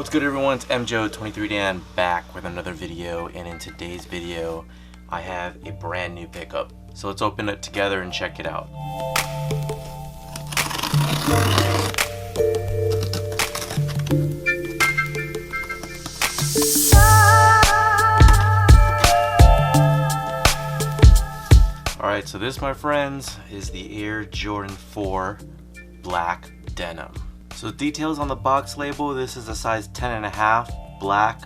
What's good, everyone? It's MJO23Dan back with another video, and in today's video I have a brand new pickup. So let's open it together and check it out. Alright, so this, my friends, is the Air Jordan 4 black denim. So details on the box label: this is a size 10.5, black,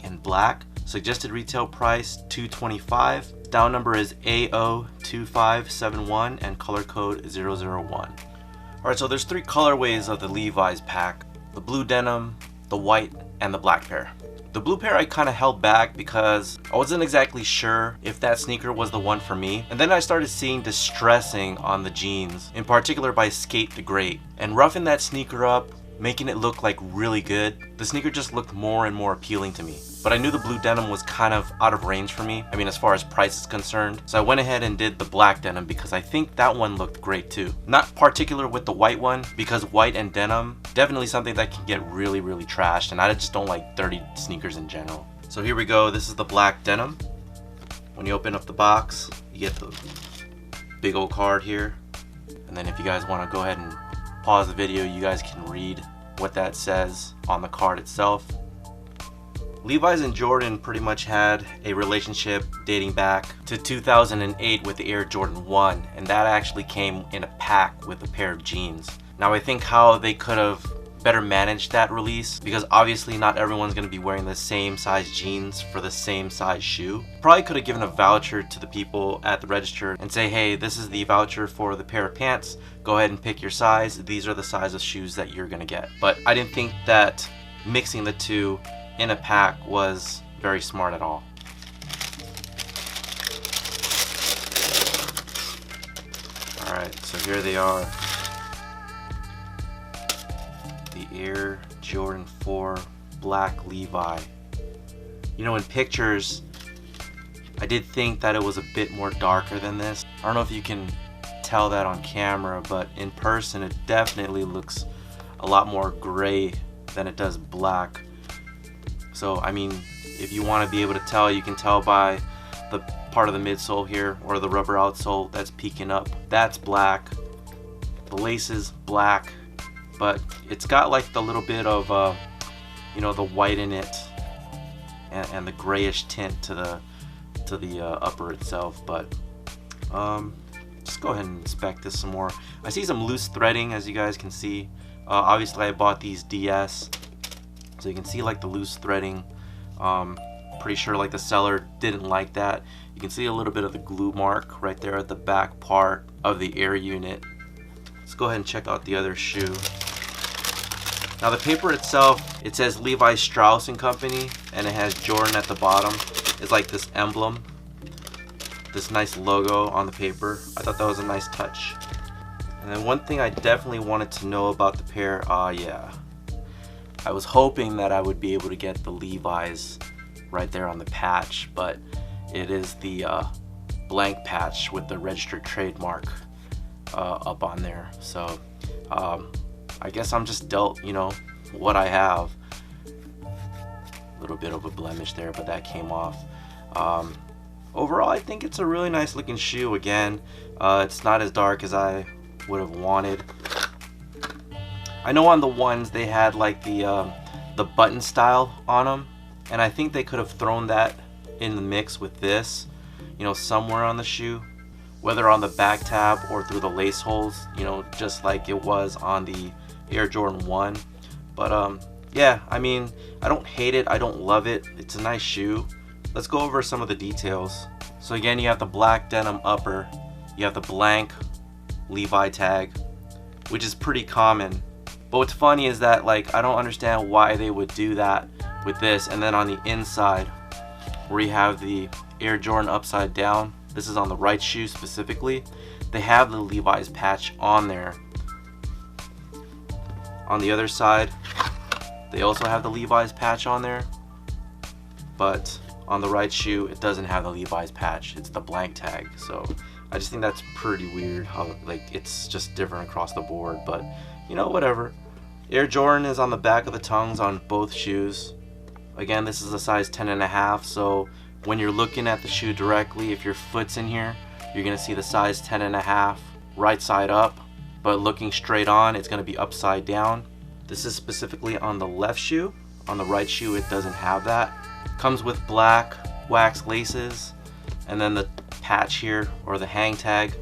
and black. Suggested retail price $225. Down number is AO2571 and color code 001. Alright, so there's three colorways of the Levi's pack: the blue denim, the white, and the black pair. The blue pair I kind of held back because I wasn't exactly sure if that sneaker was the one for me. And then I started seeing distressing on the jeans, in particular by Skate the Great. And roughing that sneaker up, making it look like really good, the sneaker just looked more and more appealing to me. But I knew the blue denim was kind of out of range for me, I mean as far as price is concerned. So I went ahead and did the black denim because I think that one looked great too. Not particular with the white one, because white and denim, definitely something that can get really trashed, and I just don't like dirty sneakers in general. So here we go, this is the black denim. When you open up the box, you get the big old card here. And then if you guys want to go ahead and pause the video, you guys can read what that says on the card itself. Levi's and Jordan pretty much had a relationship dating back to 2008 with the Air Jordan 1, and that actually came in a pack with a pair of jeans. Now I think how they could have better managed that release, because obviously not everyone's going to be wearing the same size jeans for the same size shoe. Probably could have given a voucher to the people at the register and say, hey, this is the voucher for the pair of pants, go ahead and pick your size, these are the size of shoes that you're gonna get. But I didn't think that mixing the two in a pack was very smart at all. Alright, so here they are. The Air Jordan 4 black Levi. You know, in pictures I did think that it was a bit more darker than this. I don't know if you can tell that on camera, but in person it definitely looks a lot more gray than it does black. So I mean, if you want to be able to tell, you can tell by the part of the midsole here, or the rubber outsole that's peeking up. That's black. The lace is black, but it's got like the little bit of you know, the white in it, and the grayish tint to the upper itself. But just go ahead and inspect this some more. I see some loose threading, as you guys can see. Obviously I bought these DS, so you can see like the loose threading. Pretty sure like the seller didn't like that. You can see a little bit of the glue mark right there at the back part of the air unit. Let's go ahead and check out the other shoe. Now the paper itself, it says Levi Strauss & Company, and it has Jordan at the bottom. It's like this emblem, this nice logo on the paper. I thought that was a nice touch. And then one thing I definitely wanted to know about the pair, yeah, I was hoping that I would be able to get the Levi's right there on the patch, but it is the blank patch with the registered trademark up on there. So I guess I'm just dealt, you know, what I have. A little bit of a blemish there, but that came off. Overall, I think it's a really nice looking shoe. Again, it's not as dark as I would have wanted. I know on the ones they had like the button style on them, and I think they could have thrown that in the mix with this, you know, somewhere on the shoe, whether on the back tab or through the lace holes, you know, just like it was on the Air Jordan 1. But yeah, I mean, I don't hate it, I don't love it. It's a nice shoe. Let's go over some of the details. So again, you have the black denim upper, you have the blank Levi tag, which is pretty common. But what's funny is that, like, I don't understand why they would do that with this. And then on the inside, where you have the Air Jordan upside down, this is on the right shoe specifically, they have the Levi's patch on there. On the other side, they also have the Levi's patch on there, but on the right shoe it doesn't have the Levi's patch, it's the blank tag. So I just think that's pretty weird how, like, it's just different across the board. But you know, whatever. Air Jordan is on the back of the tongues on both shoes. Again, this is a size 10.5, so when you're looking at the shoe directly, if your foot's in here, you're gonna see the size 10.5 right side up, but looking straight on, it's gonna be upside down. This is specifically on the left shoe. On the right shoe, it doesn't have that. Comes with black wax laces, and then the patch here, or the hang tag.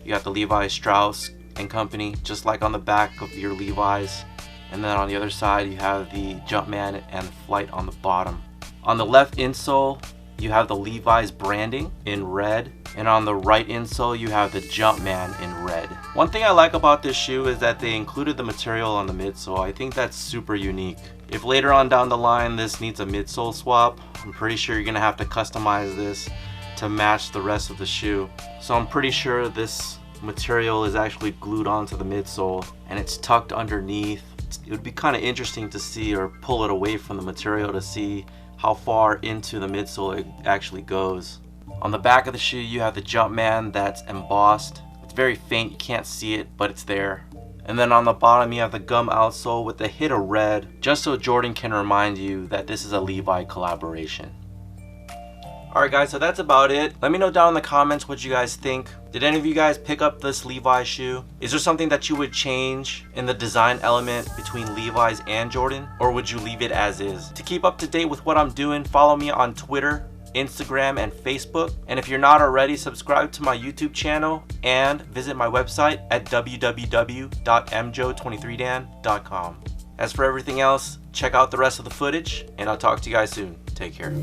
You got the Levi Strauss and Company, just like on the back of your Levi's. And then on the other side, you have the Jumpman and Flight on the bottom. On the left insole, you have the Levi's branding in red, and on the right insole, you have the Jumpman in red. One thing I like about this shoe is that they included the material on the midsole. I think that's super unique. If later on down the line this needs a midsole swap, I'm pretty sure you're gonna have to customize this to match the rest of the shoe. So I'm pretty sure this material is actually glued onto the midsole and it's tucked underneath. It would be kind of interesting to see, or pull it away from the material to see how far into the midsole it actually goes. On the back of the shoe, you have the Jumpman that's embossed. It's very faint, you can't see it, but it's there. And then on the bottom, you have the gum outsole with a hit of red, just so Jordan can remind you that this is a Levi collaboration. Alright guys, so that's about it. Let me know down in the comments what you guys think. Did any of you guys pick up this Levi shoe? Is there something that you would change in the design element between Levi's and Jordan? Or would you leave it as is? To keep up to date with what I'm doing, follow me on Twitter, Instagram, and Facebook. And if you're not already, subscribe to my YouTube channel and visit my website at www.mjo23dan.com. As for everything else, check out the rest of the footage, and I'll talk to you guys soon. Take care.